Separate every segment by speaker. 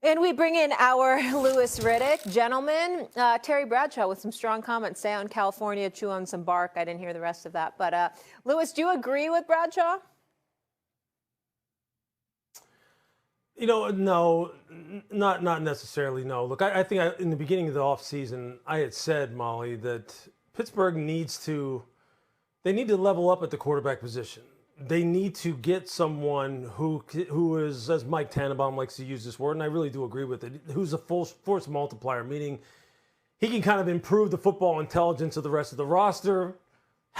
Speaker 1: And we bring in our Louis Riddick. Gentlemen, Terry Bradshaw with some strong comments. Stay out in California, chew on some bark. I didn't hear the rest of that. But, Louis, do you agree with Bradshaw?
Speaker 2: No, not necessarily, no. Look, I think in the beginning of the offseason, I had said, Molly, that Pittsburgh needs to level up at the quarterback position. They need to get someone who is, as Mike Tannenbaum likes to use this word, and I really do agree with it, who's a full force multiplier, meaning he can kind of improve the football intelligence of the rest of the roster,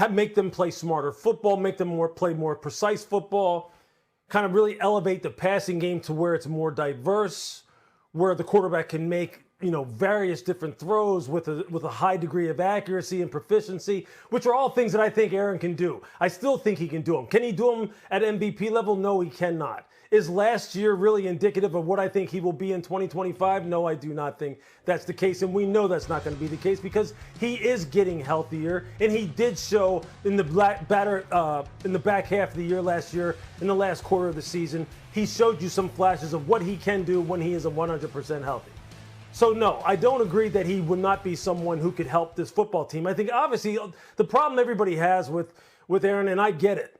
Speaker 2: make them play smarter football, make them play more precise football, kind of really elevate the passing game to where it's more diverse, where the quarterback can make various different throws with a high degree of accuracy and proficiency, which are all things that I think Aaron can do. I still think he can do them. Can he do them at MVP level? No, he cannot. Is last year really indicative of what I think he will be in 2025? No, I do not think that's the case, and we know that's not going to be the case because he is getting healthier, and he did show in the back half of the year last year, in the last quarter of the season, he showed you some flashes of what he can do when he is 100% healthy. So, no, I don't agree that he would not be someone who could help this football team. I think, obviously, the problem everybody has with Aaron, and I get it,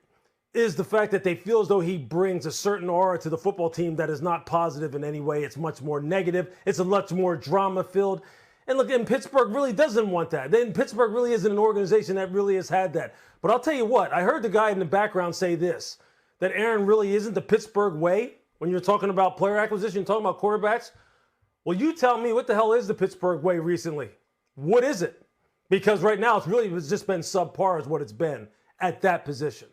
Speaker 2: is the fact that they feel as though he brings a certain aura to the football team that is not positive in any way. It's much more negative. It's a much more drama-filled. And look, and Pittsburgh really doesn't want that. Then Pittsburgh really isn't an organization that really has had that. But I'll tell you what, I heard the guy in the background say this, that Aaron really isn't the Pittsburgh way. When you're talking about player acquisition, talking about quarterbacks, well, you tell me, what the hell is the Pittsburgh way recently? What is it? Because right now it's just been subpar is what it's been at that position.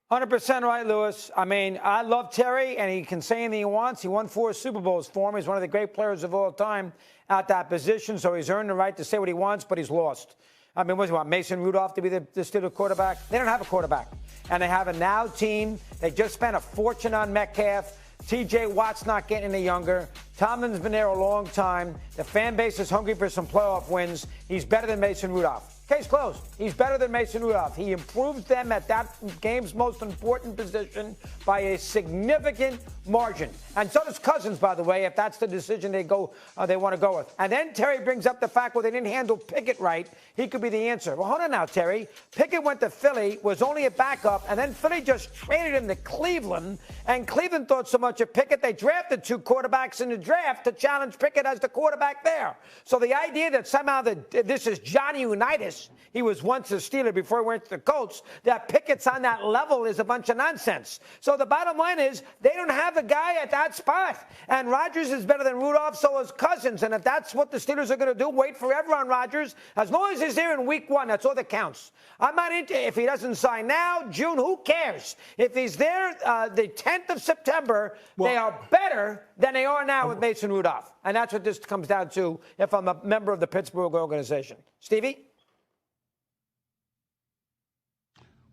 Speaker 3: 100% right, Louis. I mean, I love Terry, and he can say anything he wants. He won 4 Super Bowls for me. He's one of the great players of all time at that position, so he's earned the right to say what he wants, but he's lost. I mean, what do you want, Mason Rudolph to be the Steelers quarterback? They don't have a quarterback. And they have a now team. They just spent a fortune on Metcalf. T.J. Watt's not getting any younger. Tomlin's been there a long time. The fan base is hungry for some playoff wins. He's better than Mason Rudolph. Case closed. He's better than Mason Rudolph. He improves them at that game's most important position by a significant margin. And so does Cousins, by the way, if that's the decision they want to go with. And then Terry brings up the fact, well, they didn't handle Pickett right. He could be the answer. Well, hold on now, Terry. Pickett went to Philly, was only a backup, and then Philly just traded him to Cleveland. And Cleveland thought so much of Pickett, they drafted 2 quarterbacks in the draft to challenge Pickett as the quarterback there. So the idea that somehow this is Johnny Unitas, he was once a Steeler before he went to the Colts, that Pickett's on that level is a bunch of nonsense. So the bottom line is they don't have a guy at that spot. And Rodgers is better than Rudolph, so is Cousins. And if that's what the Steelers are going to do, wait forever on Rodgers. As long as he's there in week 1, that's all that counts. I'm not into if he doesn't sign now, June, who cares? If he's there the 10th of September, they are better than they are now with Mason Rudolph. And that's what this comes down to if I'm a member of the Pittsburgh organization. Stevie?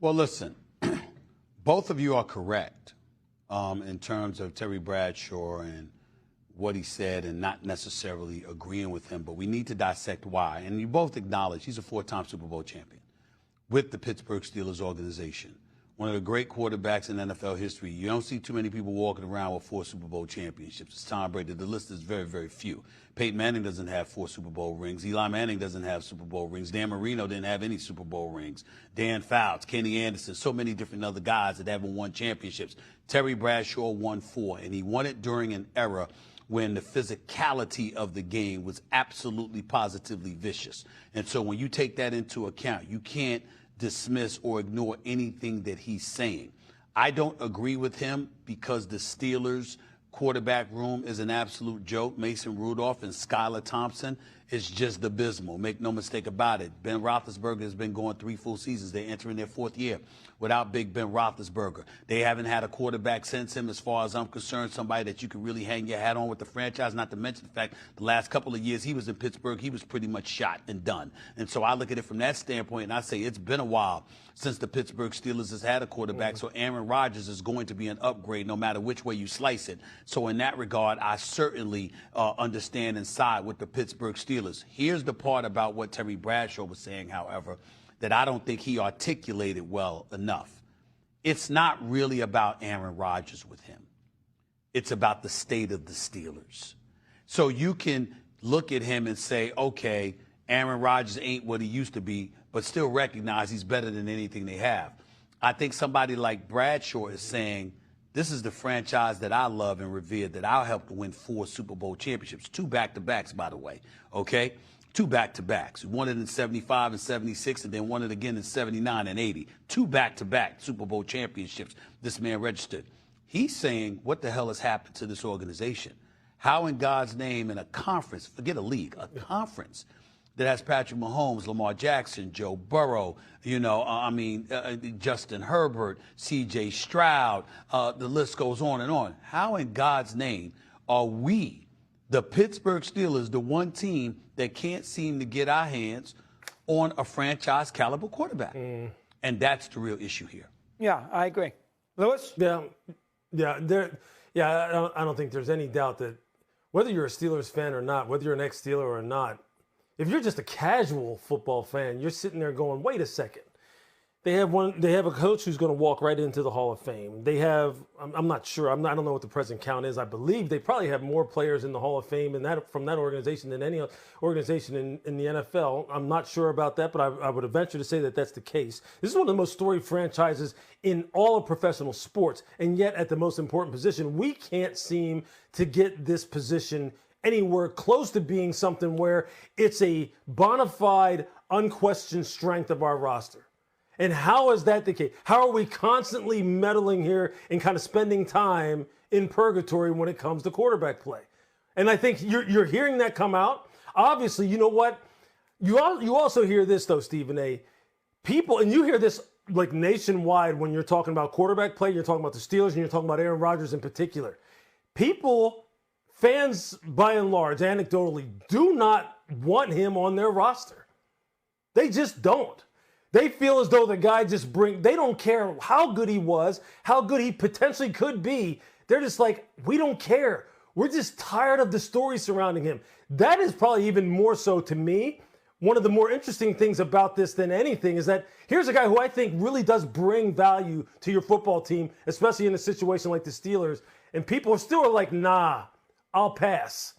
Speaker 4: Well, listen, both of you are correct in terms of Terry Bradshaw and what he said and not necessarily agreeing with him, but we need to dissect why. And you both acknowledge he's a 4-time Super Bowl champion with the Pittsburgh Steelers organization. One of the great quarterbacks in NFL history. You don't see too many people walking around with 4 Super Bowl championships. It's Tom Brady. The list is very, very few. Peyton Manning doesn't have 4 Super Bowl rings. Eli Manning doesn't have Super Bowl rings. Dan Marino didn't have any Super Bowl rings. Dan Fouts, Kenny Anderson, so many different other guys that haven't won championships. Terry Bradshaw won 4, and he won it during an era when the physicality of the game was absolutely positively vicious. And so when you take that into account, you can't dismiss or ignore anything that he's saying. I don't agree with him because the Steelers quarterback room is an absolute joke. Mason Rudolph and Skylar Thompson is just abysmal. Make no mistake about it. Ben Roethlisberger has been going 3 full seasons. They're entering their 4th year without Big Ben Roethlisberger. They haven't had a quarterback since him, as far as I'm concerned, somebody that you can really hang your hat on with the franchise, not to mention the fact the last couple of years he was in Pittsburgh, he was pretty much shot and done. And so I look at it from that standpoint, and I say it's been a while since the Pittsburgh Steelers has had a quarterback, so Aaron Rodgers is going to be an upgrade no matter which way you slice it. So in that regard, I certainly understand and side with the Pittsburgh Steelers. Here's the part about what Terry Bradshaw was saying, however, that I don't think he articulated well enough. It's not really about Aaron Rodgers with him. It's about the state of the Steelers. So you can look at him and say, okay, Aaron Rodgers ain't what he used to be, but still recognize he's better than anything they have. I think somebody like Bradshaw is saying, this is the franchise that I love and revere, that I helped win 4 Super Bowl championships, 2 back-to-backs, by the way, okay? 2 back-to-backs. Won it in 75 and 76, and then won it again in 79 and 80. 2 back-to-back Super Bowl championships this man registered. He's saying, what the hell has happened to this organization? How in God's name in a conference, forget a league, a conference that has Patrick Mahomes, Lamar Jackson, Joe Burrow, Justin Herbert, C.J. Stroud, the list goes on and on. How in God's name are we, the Pittsburgh Steelers, the one team that can't seem to get our hands on a franchise caliber quarterback? And that's the real issue here.
Speaker 3: Yeah, I agree. Lewis?
Speaker 2: I don't think there's any doubt that whether you're a Steelers fan or not, whether you're an ex-Steeler or not, if you're just a casual football fan, you're sitting there going, wait a second. They have a coach who's going to walk right into the Hall of Fame. They have, I'm not sure, I don't know what the present count is. I believe they probably have more players in the Hall of Fame from that organization than any organization in the NFL. I'm not sure about that, but I would venture to say that that's the case. This is one of the most storied franchises in all of professional sports, and yet at the most important position, we can't seem to get this position anywhere close to being something where it's a bona fide, unquestioned strength of our roster. And how is that the case? How are we constantly meddling here and kind of spending time in purgatory when it comes to quarterback play? And I think you're hearing that come out. Obviously, you know what? You also hear this, though, Stephen A. People, and you hear this like nationwide when you're talking about quarterback play, you're talking about the Steelers, and you're talking about Aaron Rodgers in particular. Fans, by and large, anecdotally, do not want him on their roster. They just don't. They feel as though the guy they don't care how good he was, how good he potentially could be. They're just like, we don't care. We're just tired of the story surrounding him. That is probably even more so to me. One of the more interesting things about this than anything is that here's a guy who I think really does bring value to your football team, especially in a situation like the Steelers. And people still are like, nah, I'll pass.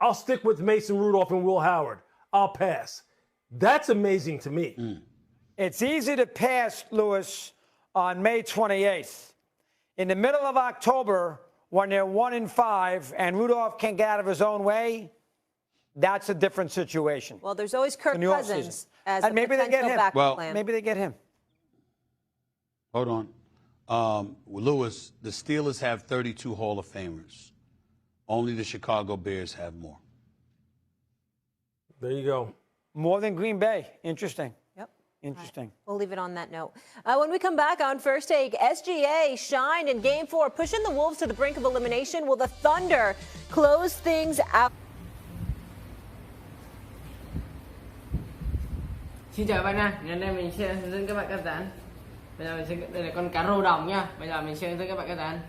Speaker 2: I'll stick with Mason Rudolph and Will Howard. I'll pass. That's amazing to me.
Speaker 3: It's easy to pass, Lewis, on May 28th. In the middle of October, when they're 1-5 and Rudolph can't get out of his own way, that's a different situation.
Speaker 1: Well, there's always Kirk Cousins as
Speaker 3: and
Speaker 1: a
Speaker 3: maybe they get him.
Speaker 1: backup plan.
Speaker 3: Maybe they get him.
Speaker 4: Hold on. Lewis, the Steelers have 32 Hall of Famers. Only the Chicago Bears have more.
Speaker 2: There you go.
Speaker 3: More than Green Bay. Interesting.
Speaker 1: Yep.
Speaker 3: Interesting.
Speaker 1: Right. We'll leave it on that note. When we come back on First Take, SGA shined in Game 4, pushing the Wolves to the brink of elimination. Will the Thunder close things out?
Speaker 5: Xin chào các bạn nha, ngày hôm nay mình sẽ hướng dẫn các bạn cắt rán. Bây giờ mình sẽ đây là con cá rô đồng nha. Bây giờ mình sẽ hướng dẫn các bạn cắt rán.